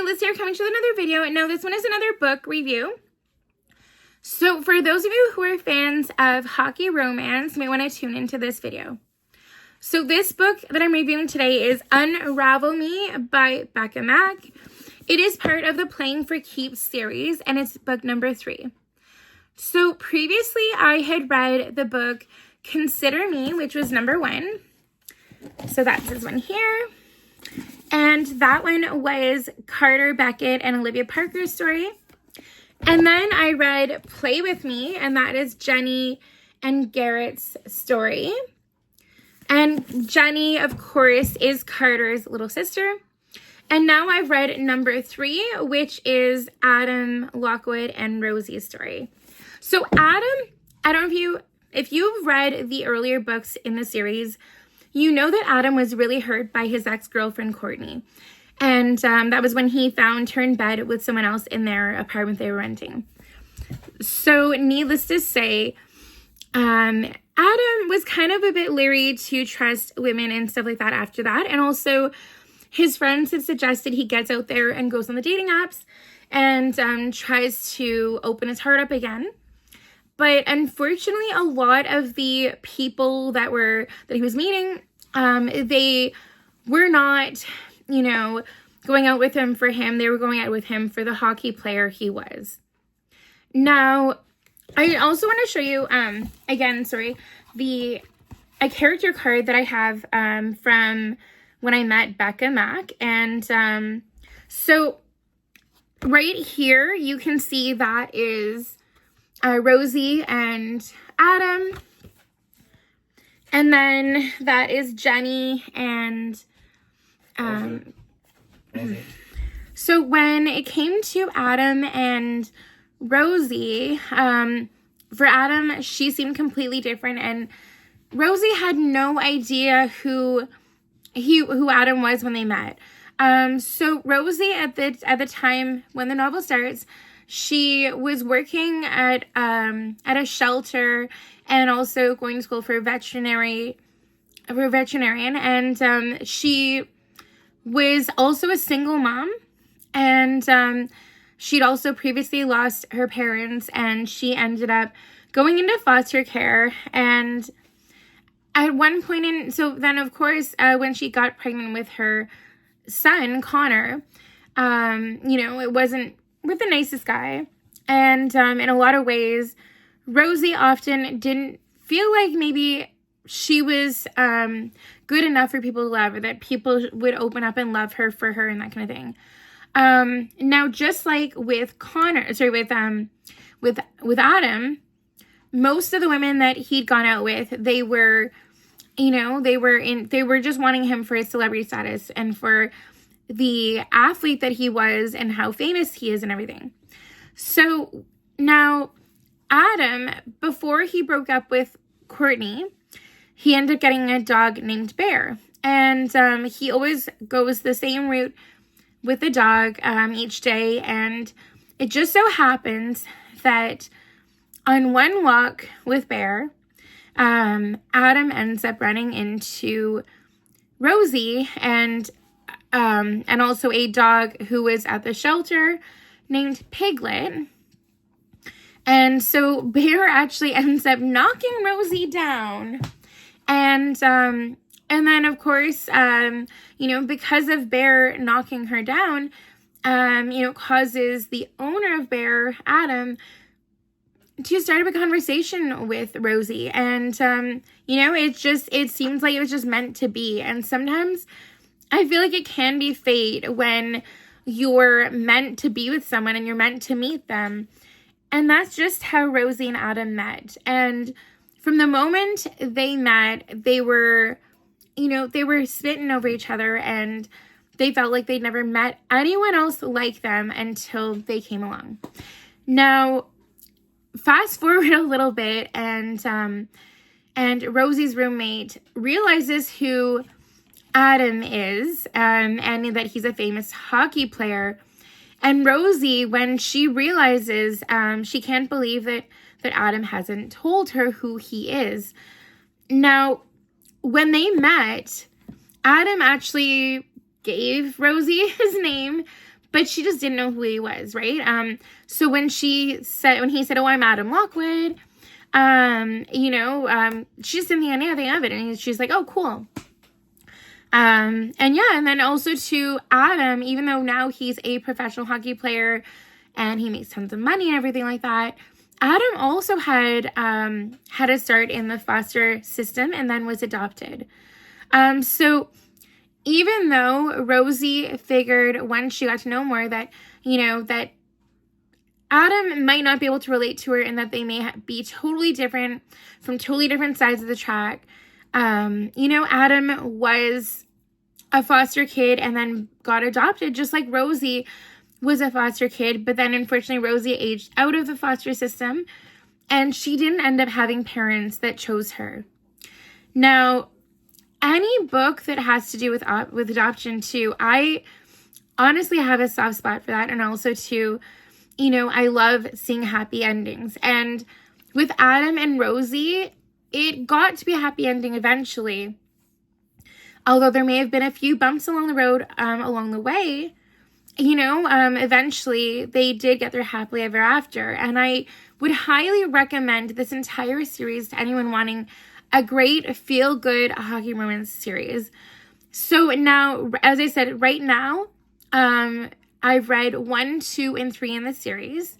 Liz here, coming to another video. Now this one is another book review. So for those of you who are fans of hockey romance, you may want to tune into this video. So this book that I'm reviewing today is Unravel Me by Becka Mack. It is part of the Playing for Keeps series, and it's book number 3. So previously I had read the book Consider Me, which was number 1. So that's this one here. And that one was Carter Beckett and Olivia Parker's story. And then I read Play With Me, and that is Jenny and Garrett's story. And Jenny, of course, is Carter's little sister. And now I've read number 3, which is Adam, Lockwood, and Rosie's story. So Adam, I don't know if you've read the earlier books in the series, you know that Adam was really hurt by his ex-girlfriend, Courtney. And that was when he found her in bed with someone else in their apartment they were renting. So needless to say, Adam was kind of a bit leery to trust women and stuff like that after that. And also his friends had suggested he gets out there and goes on the dating apps and tries to open his heart up again. But unfortunately, a lot of the people that he was meeting, they were not, going out with him for him. They were going out with him for the hockey player he was. Now, I also want to show you, a character card that I have from when I met Becka Mack. And so right here, you can see that is Rosie and Adam. And then that is Jenny and so when it came to Adam and Rosie, for Adam, she seemed completely different, and Rosie had no idea who Adam was when they met. So Rosie at the time when the novel starts, she was working at a shelter and also going to school for a veterinarian, and she was also a single mom, and she'd also previously lost her parents, and she ended up going into foster care. And at one point then of course, when she got pregnant with her son, Connor, it wasn't with the nicest guy. And in a lot of ways, Rosie often didn't feel like maybe she was good enough for people to love, or that people would open up and love her for her and that kind of thing. Now, just like with with Adam, most of the women that he'd gone out with, they were just wanting him for his celebrity status and for the athlete that he was and how famous he is and everything. So now Adam, before he broke up with Courtney, he ended up getting a dog named Bear. And he always goes the same route with the dog each day. And it just so happens that on one walk with Bear, Adam ends up running into Rosie and also a dog who was at the shelter named Piglet. And so Bear actually ends up knocking Rosie down. And then of course, because of Bear knocking her down, causes the owner of Bear, Adam, to start up a conversation with Rosie. And, it seems like it was just meant to be. And sometimes I feel like it can be fate when you're meant to be with someone and you're meant to meet them. And that's just how Rosie and Adam met. And from the moment they met, they were smitten over each other, and they felt like they'd never met anyone else like them until they came along. Now, fast forward a little bit, and Rosie's roommate realizes who Adam is, and that he's a famous hockey player. And Rosie, when she realizes, she can't believe that Adam hasn't told her who he is. Now, when they met, Adam actually gave Rosie his name, but she just didn't know who he was, right? So when he said, oh, I'm Adam Lockwood, she just didn't think anything of it. And she's like, oh, cool. And then also to Adam, even though now he's a professional hockey player and he makes tons of money and everything like that, Adam also had a start in the foster system and then was adopted. So even though Rosie figured when she got to know more that, that Adam might not be able to relate to her and that they may be totally different from totally different sides of the track, Adam was a foster kid and then got adopted, just like Rosie was a foster kid. But then unfortunately, Rosie aged out of the foster system and she didn't end up having parents that chose her. Now, any book that has to do with adoption too, I honestly have a soft spot for that. And also too, I love seeing happy endings. And with Adam and Rosie, it got to be a happy ending eventually. Although there may have been a few bumps along the road along the way, eventually they did get their happily ever after. And I would highly recommend this entire series to anyone wanting a great feel-good hockey romance series. So now, as I said, right now, I've read 1, 2, and 3 in the series.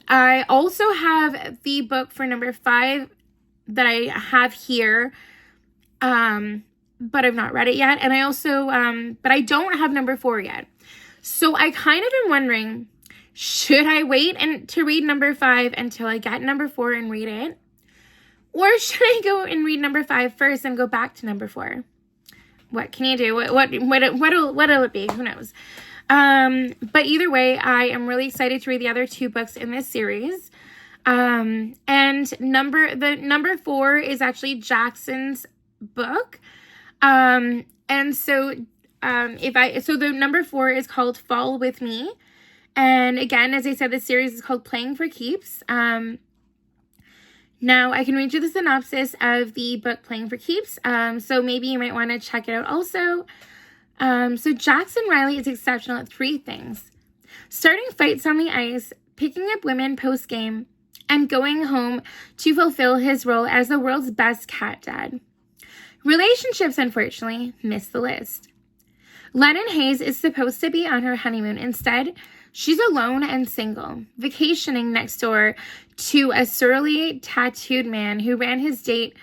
I also have the book for number 5 that I have here, but I've not read it yet. And I also, but I don't have number 4 yet. So I kind of am wondering, should I wait to read number 5 until I get number 4 and read it? Or should I go and read number 5 first and go back to number 4? What can you do? What'll it be? Who knows? But either way, I am really excited to read the other 2 books in this series. And number 4 is actually Jackson's book. And so, the number 4 is called Fall With Me. And again, as I said, the series is called Playing for Keeps. Now I can read you the synopsis of the book Playing for Keeps. So maybe you might want to check it out also. So Jackson Riley is exceptional at 3 things: starting fights on the ice, picking up women post-game, and going home to fulfill his role as the world's best cat dad. Relationships, unfortunately, miss the list. Lennon Hayes is supposed to be on her honeymoon. Instead, she's alone and single, vacationing next door to a surly, tattooed man who ran his date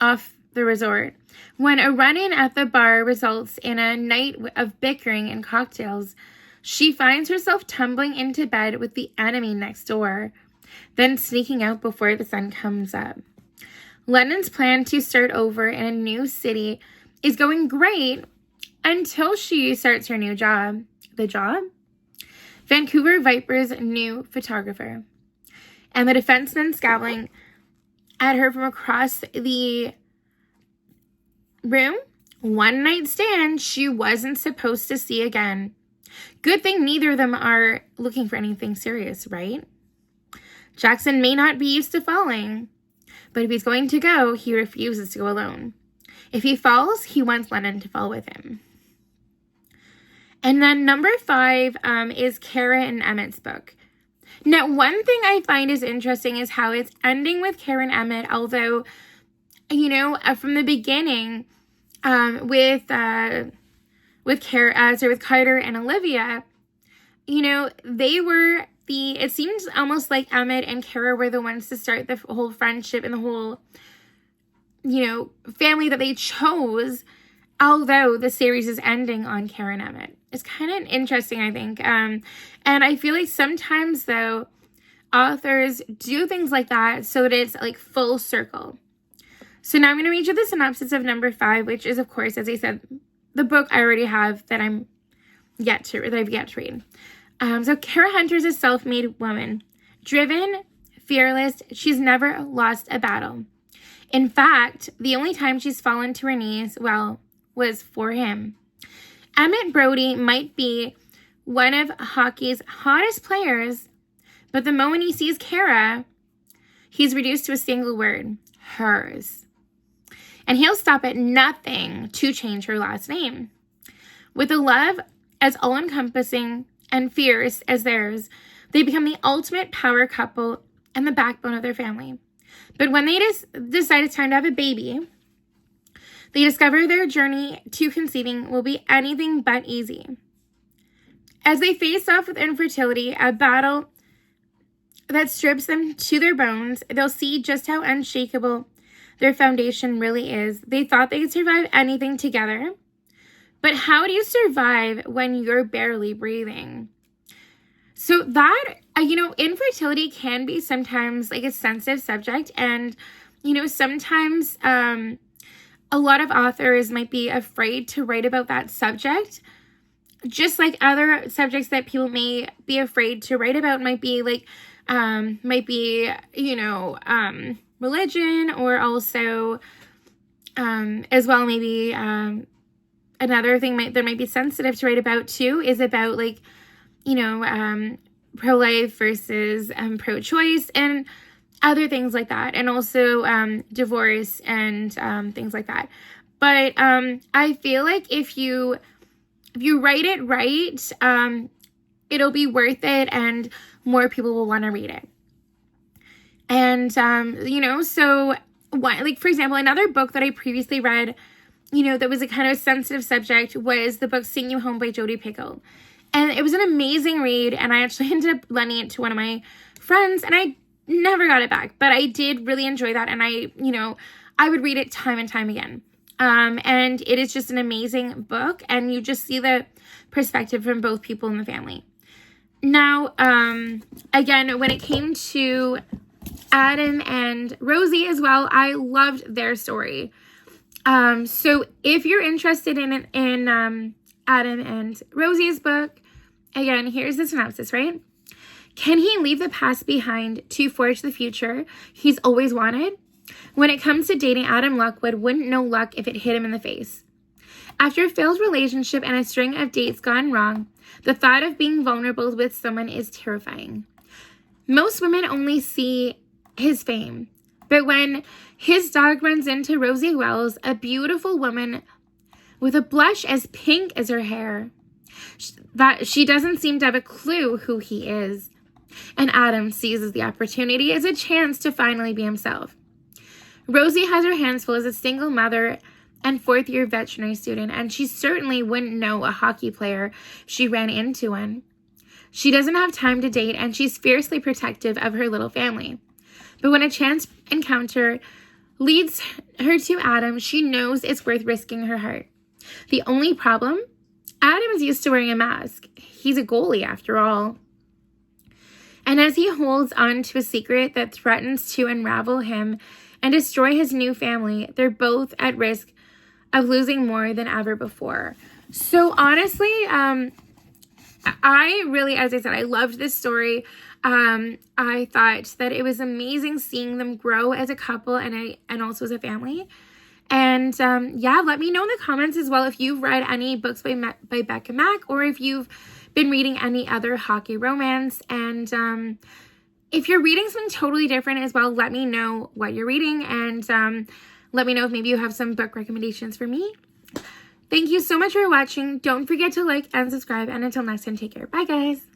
off the resort. When a run-in at the bar results in a night of bickering and cocktails, she finds herself tumbling into bed with the enemy next door, then sneaking out before the sun comes up. Lennon's plan to start over in a new city is going great until she starts her new job. The job? Vancouver Vipers' new photographer. And the defenseman scowling at her from across the room. One night stand she wasn't supposed to see again. Good thing neither of them are looking for anything serious, right? Jackson may not be used to falling, but if he's going to go, he refuses to go alone. If he falls, he wants Lennon to fall with him. And then number 5 is Kara and Emmett's book. Now, one thing I find is interesting is how it's ending with Kara and Emmett, although, from the beginning, with Carter and Olivia, they were it seems almost like Emmett and Kara were the ones to start the whole friendship and the whole, family that they chose, although the series is ending on Kara and Emmett. It's kind of interesting, I think. And I feel like sometimes, though, authors do things like that so that it's like full circle. So now I'm going to read you the synopsis of number 5, which is, of course, as I said, the book I already have that I've yet to read. So Kara Hunter is a self-made woman. Driven, fearless, she's never lost a battle. In fact, the only time she's fallen to her knees, was for him. Emmett Brody might be one of hockey's hottest players, but the moment he sees Kara, he's reduced to a single word: hers. And he'll stop at nothing to change her last name. With a love as all-encompassing and fierce as theirs, they become the ultimate power couple and the backbone of their family. But when they decide it's time to have a baby, they discover their journey to conceiving will be anything but easy. As they face off with infertility, a battle that strips them to their bones, they'll see just how unshakable their foundation really is. They thought they could survive anything together, but how do you survive when you're barely breathing? So that, infertility can be sometimes like a sensitive subject, and, sometimes a lot of authors might be afraid to write about that subject. Just like other subjects that people may be afraid to write about might be like, religion, or also, as well, maybe, another thing that might be sensitive to write about too is about like, pro-life versus, pro-choice and other things like that. And also, divorce and, things like that. But, I feel like if you write it right, it'll be worth it and more people will want to read it. And, so what, like, for example, another book that I previously read, that was a kind of a sensitive subject was the book Sing You Home by Jodi Picoult. And it was an amazing read. And I actually ended up lending it to one of my friends and I never got it back, but I did really enjoy that. And I would read it time and time again. And it is just an amazing book, and you just see the perspective from both people in the family. Now, again, when it came to Adam and Rosie as well, I loved their story. So if you're interested in Adam and Rosie's book, again, here's the synopsis, right? Can he leave the past behind to forge the future he's always wanted? When it comes to dating, Adam Lockwood wouldn't know luck if it hit him in the face. After a failed relationship and a string of dates gone wrong, the thought of being vulnerable with someone is terrifying. Most women only see his fame, but when his dog runs into Rosie Wells, a beautiful woman with a blush as pink as her hair, that she doesn't seem to have a clue who he is. And Adam seizes the opportunity as a chance to finally be himself. Rosie has her hands full as a single mother and fourth-year veterinary student, and she certainly wouldn't know a hockey player she ran into one. She doesn't have time to date, and she's fiercely protective of her little family. But when a chance encounter leads her to Adam, she knows it's worth risking her heart. The only problem? Adam is used to wearing a mask. He's a goalie, after all. And as he holds on to a secret that threatens to unravel him and destroy his new family, they're both at risk of losing more than ever before. So honestly, I really, as I said, I loved this story. I thought that it was amazing seeing them grow as a couple and also as a family. And let me know in the comments as well if you've read any books by Becka Mack, or if you've been reading any other hockey romance. And if you're reading something totally different as well, let me know what you're reading, and let me know if maybe you have some book recommendations for me. Thank you so much for watching. Don't forget to like and subscribe, and until next time, take care. Bye, guys.